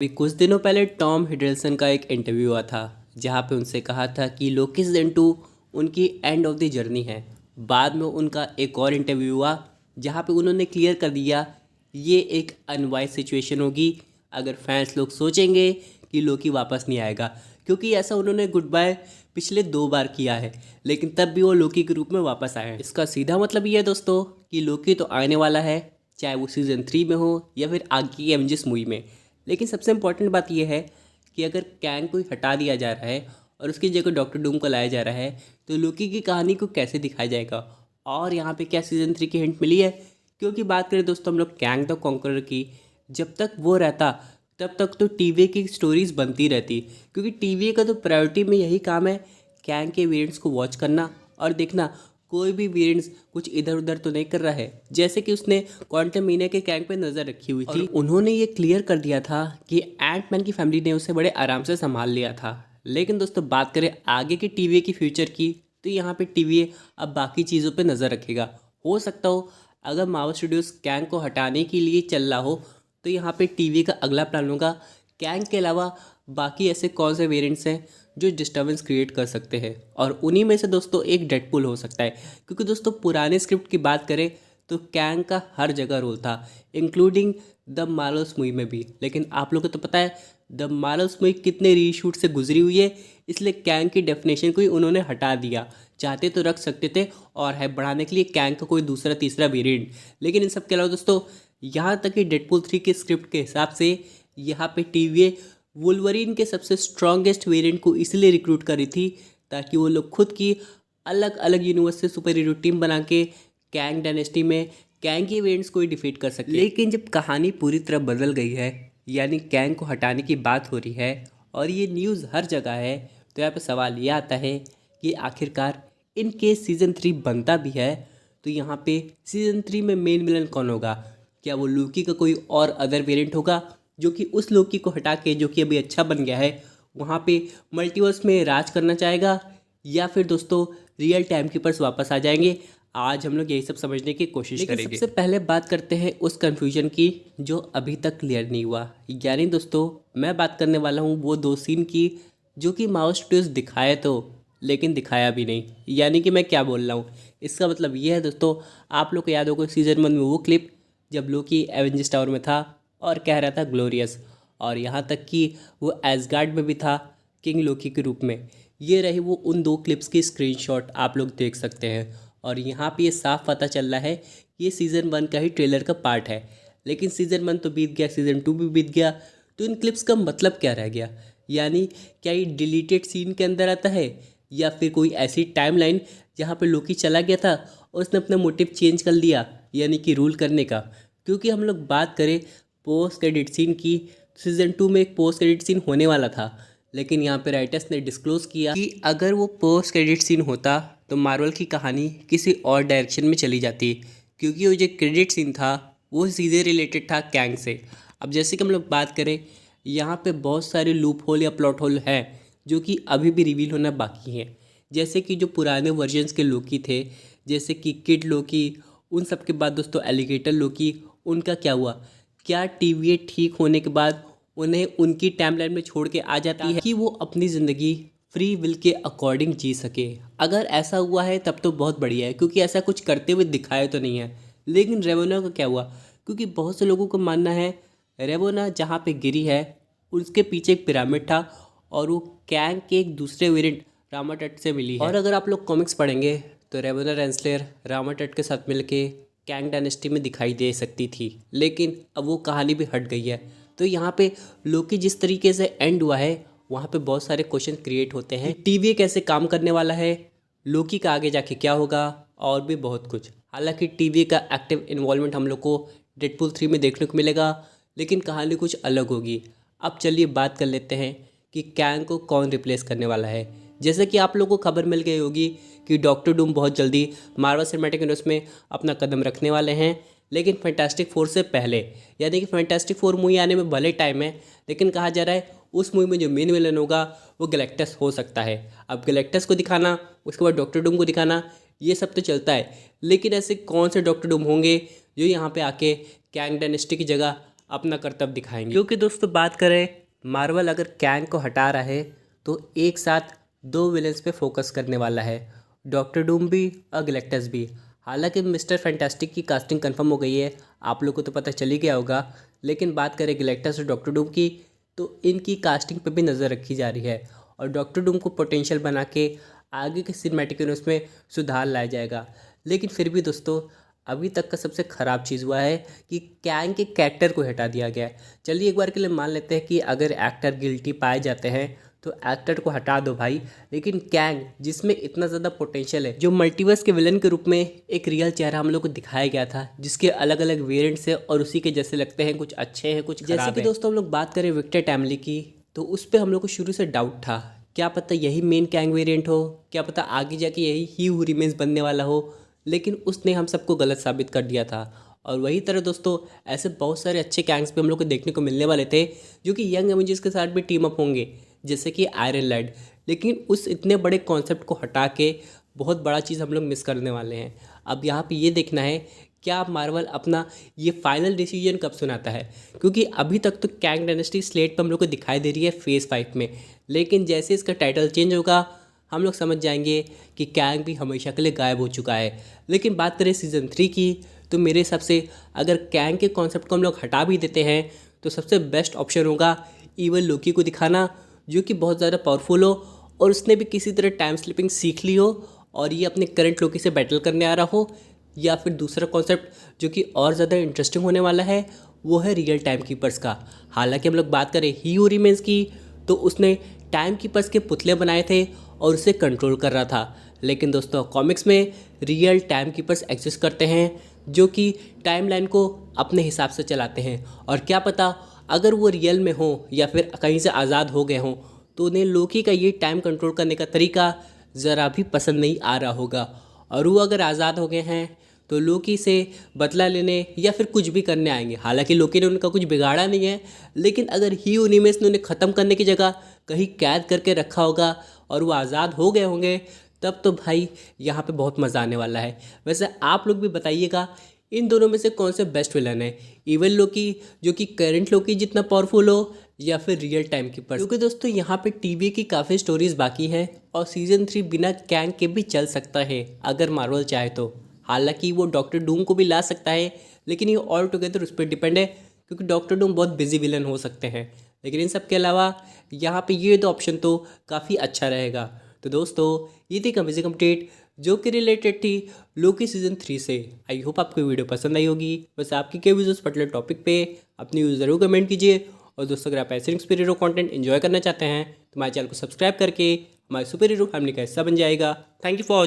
अभी कुछ दिनों पहले टॉम हिडलसन का एक इंटरव्यू हुआ था जहाँ पे उनसे कहा था कि लोकी सीजन 2 उनकी एंड ऑफ द जर्नी है। बाद में उनका एक और इंटरव्यू हुआ जहाँ पे उन्होंने क्लियर कर दिया ये एक अनवाइज सिचुएशन होगी अगर फैंस लोग सोचेंगे कि लोकी वापस नहीं आएगा, क्योंकि ऐसा उन्होंने गुड बाय पिछले 2 बार किया है लेकिन तब भी वो लोकी के रूप में वापस आए हैं। इसका सीधा मतलब ये है दोस्तों कि लोकी तो आने वाला है, चाहे वो सीज़न 3 में हो या फिर आगे की एवेंजर्स मूवी में। लेकिन सबसे इम्पॉर्टेंट बात यह है कि अगर कैंग को हटा दिया जा रहा है और उसकी जगह डॉक्टर डूम को लाया जा रहा है तो लोकी की कहानी को कैसे दिखाया जाएगा और यहाँ पे क्या सीज़न 3 की हिंट मिली है। क्योंकि बात करें दोस्तों हम लोग कैंग द कॉन्करर की, जब तक वो रहता तब तक तो टीवी की स्टोरीज बनती रहती, क्योंकि टीवी का तो प्रायोरिटी में यही काम है कैंग के वेरिएंट्स को वॉच करना और देखना कोई भी वेरिएंट्स कुछ इधर उधर तो नहीं कर रहा है, जैसे कि उसने क्वांटम मीना के कैंग पे नज़र रखी हुई थी। उन्होंने ये क्लियर कर दिया था कि एंटमैन की फैमिली ने उसे बड़े आराम से संभाल लिया था। लेकिन दोस्तों बात करें आगे की टीवी की फ्यूचर की तो यहाँ पे टीवी अब बाकी चीज़ों पे नज़र रखेगा। हो सकता हो अगर मार्वल स्टूडियोज कैंग को हटाने के लिए चल रहा हो तो यहाँ पे टीवी का अगला प्लान होगा कैंग के अलावा बाकी ऐसे कौन से वेरिएंट्स हैं जो डिस्टर्बेंस क्रिएट कर सकते हैं, और उन्हीं में से दोस्तों एक डेडपुल हो सकता है। क्योंकि दोस्तों पुराने स्क्रिप्ट की बात करें तो कैंग का हर जगह रोल था, इंक्लूडिंग द मार्वल्स मूवी में भी। लेकिन आप लोगों को तो पता है द मार्वल्स मूवी कितने रीशूट से गुजरी हुई है, इसलिए कैंग की डेफिनेशन को ही उन्होंने हटा दिया। चाहते तो रख सकते थे और है बढ़ाने के लिए कैंग का कोई दूसरा तीसरा वेरिएंट। लेकिन इन सब के अलावा दोस्तों यहाँ तक कि डेडपुल 3 के स्क्रिप्ट के हिसाब से यहाँ पे टीवी वुल्वरीन के सबसे स्ट्रॉन्गेस्ट वेरिएंट को इसलिए रिक्रूट करी थी ताकि वो लोग खुद की अलग अलग यूनिवर्स से सुपर हीरो टीम बना के कैंग डायनेस्टी में कैंग के वेरिएंट्स को ही डिफीट कर सके। लेकिन जब कहानी पूरी तरह बदल गई है, यानी कैंग को हटाने की बात हो रही है और ये न्यूज़ हर जगह है, तो यहाँ पे सवाल ये आता है कि आखिरकार इन केस सीज़न 3 बनता भी है तो यहाँ पे सीज़न 3 में मेन विलन कौन होगा? क्या वो लोकी का कोई और अदर वेरिएंट होगा जो कि उस लोकी को हटा के जो कि अभी अच्छा बन गया है वहाँ पे मल्टीवर्स में राज करना चाहेगा, या फिर दोस्तों रियल टाइम कीपर्स वापस आ जाएंगे? आज हम लोग यही सब समझने की कोशिश करेंगे। सबसे पहले बात करते हैं उस कन्फ्यूजन की जो अभी तक क्लियर नहीं हुआ। यानी दोस्तों मैं बात करने वाला हूँ वो 2 सीन की जो कि मार्वल स्टूडियोज दिखाए तो लेकिन दिखाया भी नहीं। यानी कि मैं क्या बोल रहा हूँ, इसका मतलब ये है दोस्तों, आप लोग को याद होगा सीजन 1 में वो क्लिप जब लोकी एवेंजर्स टावर में था और कह रहा था ग्लोरियस, और यहाँ तक कि वो एसगार्ड में भी था किंग लोकी के रूप में। ये रही वो उन 2 क्लिप्स की स्क्रीनशॉट आप लोग देख सकते हैं, और यहाँ पे ये साफ पता चल रहा है कि ये सीज़न 1 का ही ट्रेलर का पार्ट है। लेकिन सीज़न 1 तो बीत गया, सीज़न 2 भी बीत गया, तो इन क्लिप्स का मतलब क्या रह गया? यानी क्या ये डिलीटेड सीन के अंदर आता है या फिर कोई ऐसी टाइमलाइन जहाँ पे लोकी चला गया था और उसने अपना मोटिव चेंज कर लिया, यानी कि रूल करने का? क्योंकि हम लोग बात करें पोस्ट क्रेडिट सीन की, सीज़न 2 में एक पोस्ट क्रेडिट सीन होने वाला था, लेकिन यहाँ पे राइटर्स ने डिस्क्लोज किया कि अगर वो पोस्ट क्रेडिट सीन होता तो मार्वल की कहानी किसी और डायरेक्शन में चली जाती, क्योंकि वो जो क्रेडिट सीन था वो सीधे रिलेटेड था कैंग से। अब जैसे कि हम लोग बात करें यहाँ पे बहुत सारे लूप होल या प्लॉट होल हैं जो कि अभी भी रिवील होना बाकी हैं। जैसे कि जो पुराने वर्जन्स के लोकी थे, जैसे कि किड लोकी, उन सब के बाद दोस्तों एलिगेटर लोकी, उनका क्या हुआ? क्या टीवी ठीक होने के बाद उन्हें उनकी टाइमलाइन में छोड़ के आ जाती है कि वो अपनी ज़िंदगी फ्री विल के अकॉर्डिंग जी सके? अगर ऐसा हुआ है तब तो बहुत बढ़िया है, क्योंकि ऐसा कुछ करते हुए दिखाया तो नहीं है। लेकिन रेवोना का क्या हुआ? क्योंकि बहुत से लोगों को मानना है रेवोना जहाँ पे गिरी है उसके पीछे एक पिरामिड था और वो कैंग के एक दूसरे वेरिएंट रामाटट से मिली है। और अगर आप लोग कॉमिक्स पढ़ेंगे तो रेवोना रेंसलर रामाटट के साथ मिलके कैंग डायनेस्टी में दिखाई दे सकती थी, लेकिन अब वो कहानी भी हट गई है। तो यहाँ पे लोकी जिस तरीके से एंड हुआ है वहाँ पे बहुत सारे क्वेश्चन क्रिएट होते हैं। टीवी कैसे काम करने वाला है, लोकी का आगे जाके क्या होगा, और भी बहुत कुछ। हालांकि टीवी का एक्टिव इन्वॉल्वमेंट हम लोग को डेडपुल 3 में देखने को मिलेगा, लेकिन कहानी कुछ अलग होगी। अब चलिए बात कर लेते हैं कि कैंग को कौन रिप्लेस करने वाला है। जैसे कि आप लोगों को खबर मिल गई होगी कि डॉक्टर डूम बहुत जल्दी मार्वल सिनेमैटिक यूनिवर्स में अपना कदम रखने वाले हैं, लेकिन फैंटास्टिक फोर से पहले। यानी कि फैंटास्टिक फोर मूवी आने में भले टाइम है, लेकिन कहा जा रहा है उस मूवी में जो मेन विलन होगा वो गैलेक्टस हो सकता है। अब गैलेक्टस को दिखाना, उसके बाद डॉक्टर डूम को दिखाना, ये सब तो चलता है, लेकिन ऐसे कौन से डॉक्टर डूम होंगे जो यहाँ पे आके कैंग डायनेस्टी की जगह अपना कर्तव्य दिखाएंगे। क्योंकि दोस्तों बात करें, मार्वल अगर कैंग को हटा रहा है तो एक साथ दो विलेंस पे फोकस करने वाला है, डॉक्टर डूम भी और गैलेक्टस भी। हालांकि मिस्टर फैंटास्टिक की कास्टिंग कंफर्म हो गई है, आप लोग को तो पता चल ही गया होगा। लेकिन बात करें गैलेक्टस और डॉक्टर डूम की, तो इनकी कास्टिंग पे भी नज़र रखी जा रही है और डॉक्टर डूम को पोटेंशियल बना के आगे के सिनेमैटिक यूनिवर्स में सुधार लाया जाएगा। लेकिन फिर भी दोस्तों अभी तक का सबसे ख़राब चीज़ हुआ है कि कैंग के कैरेक्टर को हटा दिया गया है। चलिए एक बार के लिए मान लेते हैं कि अगर एक्टर गिल्टी पाए जाते हैं तो एक्टर को हटा दो भाई, लेकिन कैंग जिसमें इतना ज़्यादा पोटेंशियल है, जो मल्टीवर्स के विलन के रूप में एक रियल चेहरा हम लोग को दिखाया गया था, जिसके अलग अलग वेरिएंट्स है और उसी के जैसे लगते हैं, कुछ अच्छे हैं कुछ खराब है। जैसे कि दोस्तों हम लोग बात करें विक्टर टैमली की, तो उस पर हम लोग को शुरू से डाउट था, क्या पता यही मेन कैंग वेरिएंट हो, क्या पता आगे जाके यही ही हू रिमेन्स बनने वाला हो। लेकिन उसने हम सबको गलत साबित कर दिया था। और वही तरह दोस्तों ऐसे बहुत सारे अच्छे कैंग्स भी हम लोग को देखने को मिलने वाले थे, जो कि यंग एवेंजर्स के साथ भी टीम अप होंगे, जैसे कि आयरन लैड। लेकिन उस इतने बड़े कॉन्सेप्ट को हटा के बहुत बड़ा चीज़ हम लोग मिस करने वाले हैं। अब यहाँ पे ये देखना है क्या मार्वल अपना ये फाइनल डिसीजन कब सुनाता है, क्योंकि अभी तक तो कैंग डायनेस्टी स्लेट पर हम लोग को दिखाई दे रही है फेज़ 5 में। लेकिन जैसे इसका टाइटल चेंज होगा हम लोग समझ जाएंगे कि कैंग भी हमेशा के लिए गायब हो चुका है। लेकिन बात करें सीज़न 3 की, तो मेरे हिसाब से अगर कैंग के कॉन्सेप्ट को हम लोग हटा भी देते हैं तो सबसे बेस्ट ऑप्शन होगा इवल लोकी को दिखाना, जो कि बहुत ज़्यादा पावरफुल हो और उसने भी किसी तरह टाइम स्लिपिंग सीख ली हो और ये अपने करंट लोकी से बैटल करने आ रहा हो। या फिर दूसरा कॉन्सेप्ट जो कि और ज़्यादा इंटरेस्टिंग होने वाला है वो है रियल टाइम कीपर्स का। हालांकि हम लोग बात करें ही हू रिमेन्स की, तो उसने टाइम कीपर्स के पुतले बनाए थे और उसे कंट्रोल कर रहा था। लेकिन दोस्तों कॉमिक्स में रियल टाइम कीपर्स एग्जिस्ट करते हैं जो कि टाइमलाइन को अपने हिसाब से चलाते हैं, और क्या पता अगर वो रियल में हो या फिर कहीं से आज़ाद हो गए हों तो उन्हें लोकी का ये टाइम कंट्रोल करने का तरीका ज़रा भी पसंद नहीं आ रहा होगा। और वो अगर आज़ाद हो गए हैं तो लोकी से बदला लेने या फिर कुछ भी करने आएंगे। हालांकि लोकी ने उनका कुछ बिगाड़ा नहीं है, लेकिन अगर ही यूनिवर्स ने उन्हें ख़त्म करने की जगह कहीं कैद करके रखा होगा और वो आज़ाद हो गए होंगे, तब तो भाई यहाँ पे बहुत मज़ा आने वाला है। वैसे आप लोग भी बताइएगा इन दोनों में से कौन से बेस्ट विलन है, इवल लोकी जो कि करंट लोकी जितना पावरफुल हो या फिर रियल टाइम कीपर्स। क्योंकि दोस्तों यहाँ पे टीवी की काफ़ी स्टोरीज बाकी है और सीज़न 3 बिना कैंग के भी चल सकता है अगर मार्वल चाहे तो। हालांकि वो डॉक्टर डूम को भी ला सकता है, लेकिन ये ऑल टुगेदर उस पर डिपेंड है, क्योंकि डॉक्टर डूम बहुत बिजी विलन हो सकते हैं। लेकिन इन सब के अलावा यहाँ पे ये दो ऑप्शन तो काफ़ी अच्छा रहेगा। तो दोस्तों ये थी अमेजिंग अपडेट जो कि रिलेटेड थी लोकी सीज़न 3 से। आई होप आपको वीडियो पसंद आई होगी। वैसे आपकी क्या व्यूज़ उस पर्टिकुलर टॉपिक पे अपनी व्यूज़ ज़रूर कमेंट कीजिए। और दोस्तों अगर आप ऐसे सुपर हीरो कंटेंट एंजॉय करना चाहते हैं तो हमारे चैनल को सब्सक्राइब करके हमारे सुपर हीरो फैमिली का हिस्सा बन जाएगा। Thank you for watching.